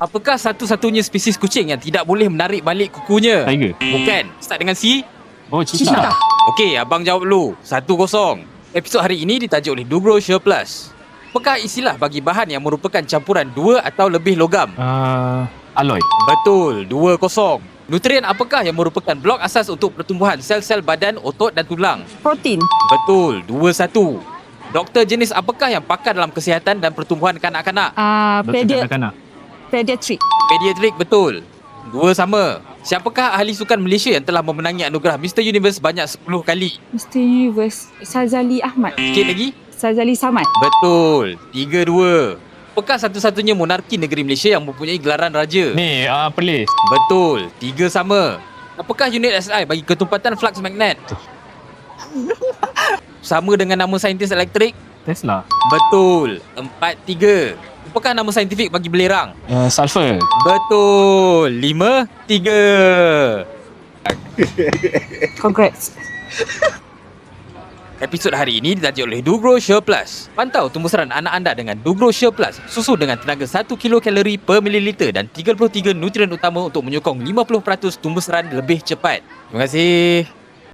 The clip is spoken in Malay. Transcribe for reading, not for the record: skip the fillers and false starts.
Apakah satu-satunya spesies kucing yang tidak boleh menarik balik kukunya? Tiger. Bukan. Start dengan C. Oh, cheetah. Okey, abang jawab dulu. 1-0. Episod hari ini ditajuk oleh Dugro Sure Plus. Apakah istilah bagi bahan yang merupakan campuran dua atau lebih logam? Alloy. Betul. 2-0. Nutrien apakah yang merupakan blok asas untuk pertumbuhan sel-sel badan, otot dan tulang? Protein. Betul. 2-1. Doktor jenis apakah yang pakar dalam kesihatan dan pertumbuhan kanak-kanak? Doktor kanak-kanak. Pediatric. Pediatrik, betul. 2 sama. Siapakah ahli sukan Malaysia yang telah memenangi anugerah Mr. Universe banyak 10 kali? Mr. Universe. Sazali Ahmad. Sikit lagi. Sazali Samad. Betul. 3-2. Apakah satu-satunya monarki negeri Malaysia yang mempunyai gelaran raja? Ni, Perlis. Betul. 3 sama. Apakah unit SI bagi ketumpatan flux magnet? Sama dengan nama saintis elektrik? Tesla. Betul. 4-3. Apakah nama saintifik bagi belerang? Sulfur. Betul. 5-3. Congrats. Episod hari ini ditajuk oleh Dugro Sure Plus. Pantau tumbusan anak anda dengan Dugro Sure Plus. Susu dengan tenaga 1 kilokalori per mililiter dan 33 nutrien utama untuk menyokong 50% tumbuh seran lebih cepat. Terima kasih.